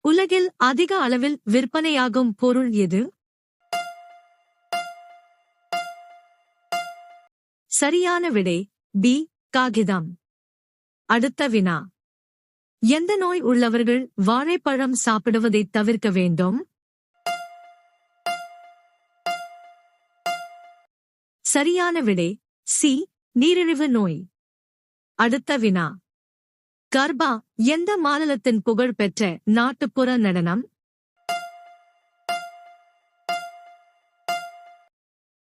உலகில் அதிக அளவில் விற்பனையாகும் பொருள் எது? சரியான விடை பி. காகிதம். அடுத்த வினா. எந்த நோய் உள்ளவர்கள் வாழைப்பழம் சாப்பிடுவதை தவிர்க்க வேண்டும்? சரியான விடை சி. நீரிழிவு நோய். அடுத்த வினா. கர்பா எந்த மாநிலத்தின் புகழ் பெற்ற நாட்டுப்புற நடனம்?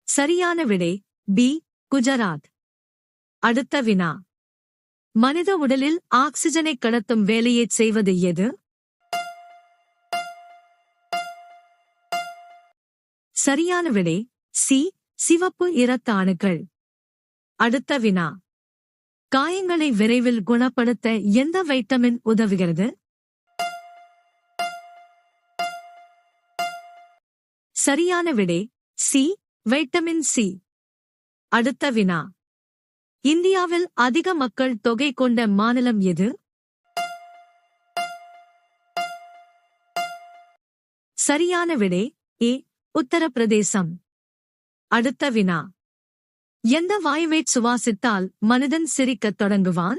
சரியான விடை பி. குஜராத். அடுத்த வினா. மனித உடலில் ஆக்சிஜனை கடத்தும் வேலையைச் செய்வது எது? சரியான விடை சி. சிவப்பு இரத்த அணுக்கள். அடுத்த வினா. காயங்களை விரைவில் குணப்படுத்த எந்த வைட்டமின் உதவுகிறது? சரியான விடை சி. Vitamin C. அடுத்த வினா. இந்தியாவில் அதிக மக்கள் தொகை கொண்ட மாநிலம் எது? சரியான விடை ஏ. உத்தரப்பிரதேசம். அடுத்த வினா. எந்த வாயுவைச் சுவாசித்தால் மனிதன் சிரிக்கத் தொடங்குவான்?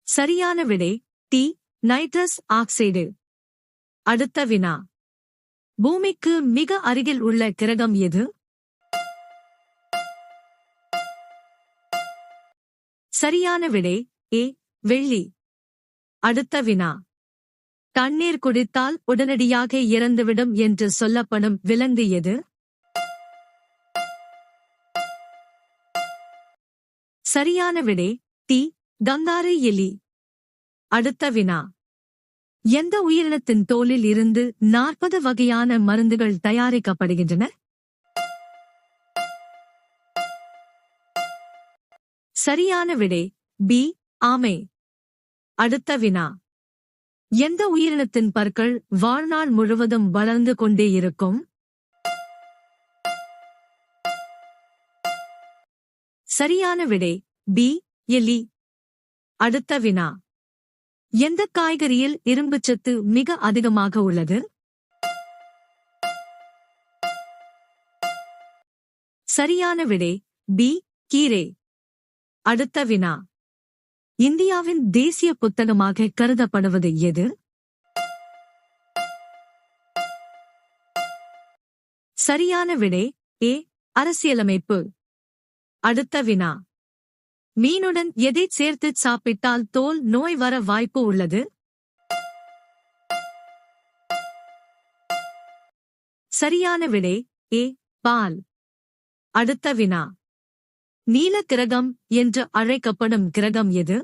சரியான விடை டி. Nitrous oxide. அடுத்த வினா. பூமிக்கு மிக அருகில் உள்ள கிரகம் எது? சரியான விடை ஏ. வெள்ளி. அடுத்த வினா. தண்ணீர் குடித்தால் உடனடியாக இறந்துவிடும் என்று சொல்லப்படும் விலங்கு எது? சரியான விடை டி. கந்தாரை எலி. அடுத்த வினா. எந்த உயிரினத்தின் தோலில் இருந்து 40 வகையான மருந்துகள் தயாரிக்கப்படுகின்றன? சரியான விடை பி. ஆமை. அடுத்த வினா. எந்த உயிரினத்தின் பற்கள் வாழ்நாள் முழுவதும் வளர்ந்து கொண்டே இருக்கும்? சரியான விடை பி. எலி. அடுத்த வினா. எந்த காய்கறியில் இரும்புச்சத்து மிக அதிகமாக உள்ளது? சரியான விடை பி. கீரை. அடுத்த வினா. இந்தியாவின் தேசிய புத்தகமாக கருதப்படுவது எது? சரியான விடை ஏ. அரசியலமைப்பு. அடுத்த வினா. மீனுடன் எதை சேர்த்து சாப்பிட்டால் தோல் நோய் வர வாய்ப்பு உள்ளது? சரியான விடை ஏ. பால். அடுத்த வினா. நீல கிரகம் என்று அழைக்கப்படும் கிரகம் எது?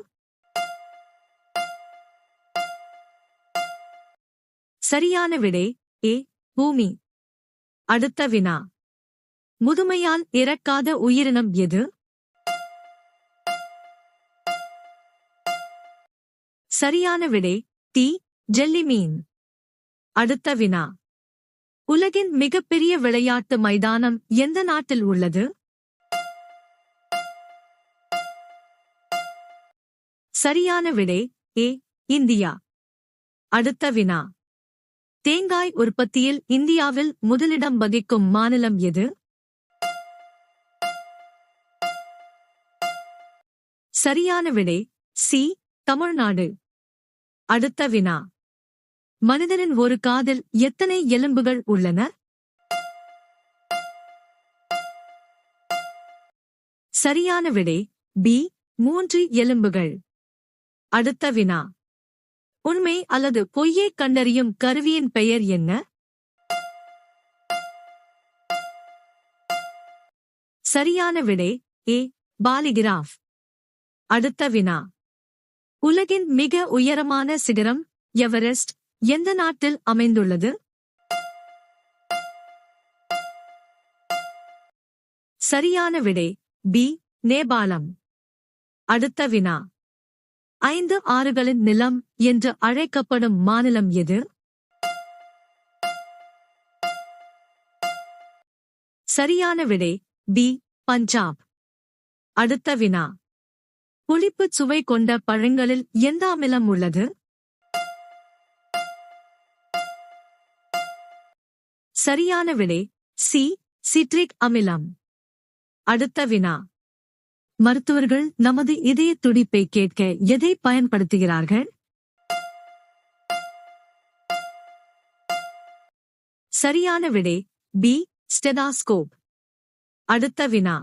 சரியான விடை ஏ. பூமி. அடுத்த வினா. முதுமையால் இறக்காத உயிரினம் எது? சரியான விடை டி. ஜெல்லிமீன். அடுத்த வினா. உலகின் மிகப்பெரிய விளையாட்டு மைதானம் எந்த நாட்டில் உள்ளது? சரியான விடை ஏ. இந்தியா. அடுத்த வினா. தேங்காய் உற்பத்தியில் இந்தியாவில் முதலிடம் வகிக்கும் மாநிலம் எது? சரியான விடை சி. தமிழ்நாடு. அடுத்த வினா. மனிதனின் ஒரு காதில் எத்தனை எலும்புகள் உள்ளன? சரியான விடை பி. 3 எலும்புகள். அடுத்த வினா. உண்மை அல்லது பொய்யை கண்டறியும் கருவியின் பெயர் என்ன? சரியான விடை ஏ. பாலிகிராஃப். அடுத்த வினா. உலகின் மிக உயரமான சிகரம் எவரெஸ்ட் எந்த நாட்டில் அமைந்துள்ளது? சரியான விடை பி. நேபாளம். அடுத்த வினா. 5 ஆறுகளின் நிலம் என்று அழைக்கப்படும் மாநிலம் எது? சரியான விடை பி. பஞ்சாப். அடுத்த வினா. புளிப்புச் சுவை கொண்ட பழங்களில் எந்த அமிலம் உள்ளது? சரியான விடை சி. சிட்ரிக் அமிலம். அடுத்த வினா. மருத்துவர்கள் நமது இதய துடிப்பை கேட்க எதை பயன்படுத்துகிறார்கள்? சரியான விடை பி. ஸ்டெதாஸ்கோப். அடுத்த வினா.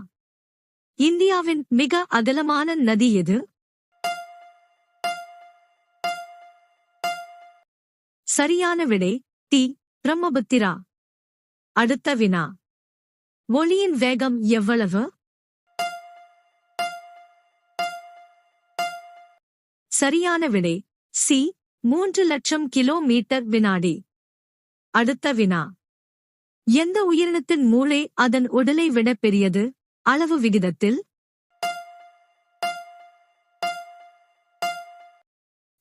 இந்தியாவின் மிக அகலமான நதி எது? சரியான விடை டி. பிரம்மபுத்திரா. அடுத்த வினா. ஒளியின் வேகம் எவ்வளவு? சரியான விடை சி. 3,00,000 கிலோமீட்டர் வினாடி. அடுத்த வினா. எந்த உயிரினத்தின் மூளை அதன் உடலை விட பெரியது, அளவு விகிதத்தில்?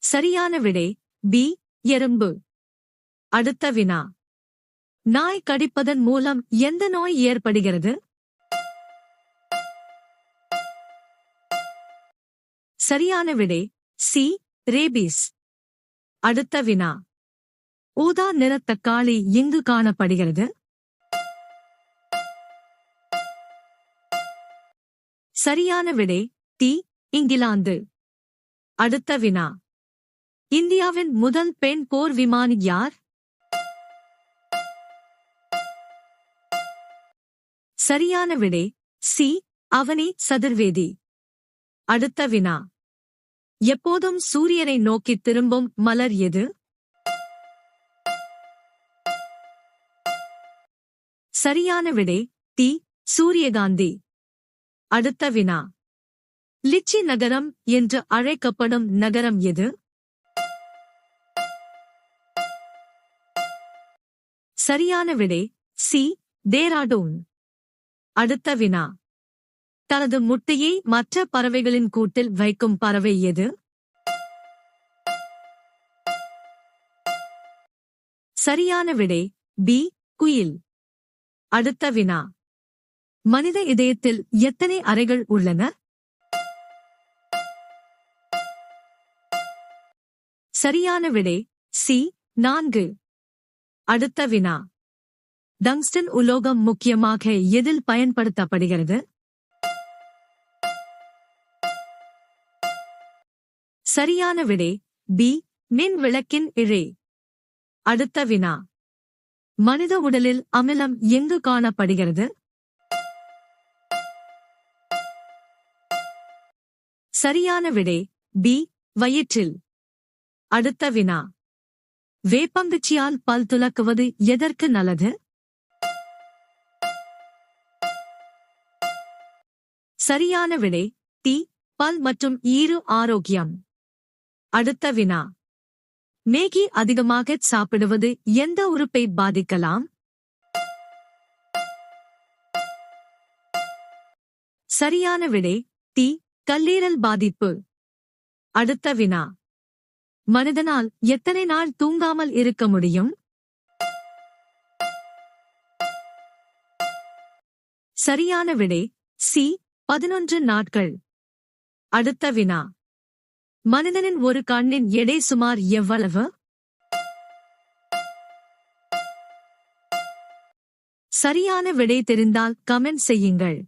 சரியான விடை பி. எறும்பு. அடுத்த வினா. நாய் கடிப்பதன் மூலம் எந்த நோய் ஏற்படுகிறது? சரியான விடை சி. ரேபீஸ். அடுத்த வினா. ஊதா நிற தக்காளி எங்கு காணப்படுகிறது? சரியான விடை டி. இங்கிலாந்து. அடுத்த வினா. இந்தியாவின் முதல் பெண் போர் விமானி யார்? சரியான விடை சி. அவனி சதுர்வேதி. அடுத்த வினா. எப்போதும் சூரியனை நோக்கி திரும்பும் மலர் எது? சரியான விடை டி. சூரியகாந்தி. அடுத்த வினா. லிச்சி நகரம் என்று அழைக்கப்படும் நகரம் எது? சரியான விடை சி. டேராடூன். அடுத்த வினா. தனது முட்டையை மற்ற பறவைகளின் கூட்டில் வைக்கும் பறவை எது? சரியான விடை பி. குயில். அடுத்த வினா. மனித இதயத்தில் எத்தனை அறைகள் உள்ளன? சரியான விடை சி. 4. அடுத்த வினா. டங்ஸ்டன் உலோகம் முக்கியமாக எதில் பயன்படுத்தப்படுகிறது? சரியான விடை பி. மின் விளக்கின் இழை. அடுத்த வினா. மனித உடலில் அமிலம் எங்கு காணப்படுகிறது? சரியான விடை பி. வயிற்றில். அடுத்த வினா. வேப்பங்குச்சியால் பல் துலக்குவது எதற்கு நல்லது? சரியான விடை டி. பல் மற்றும் ஈறு ஆரோக்கியம். அடுத்த வினா. மேகி அதிகமாக சாப்பிடுவது எந்த உறுப்பை பாதிக்கலாம்? சரியான விடை டி. கல்லீரல் பாதிப்பு. அடுத்த வினா. மனிதனால் எத்தனை நாள் தூங்காமல் இருக்க முடியும்? சரியான விடை சி. 11 நாட்கள். அடுத்த வினா. மனிதனின் ஒரு கண்ணின் எடை சுமார் எவ்வளவு? சரியான விடை தெரிந்தால் கமெண்ட் செய்யுங்கள்.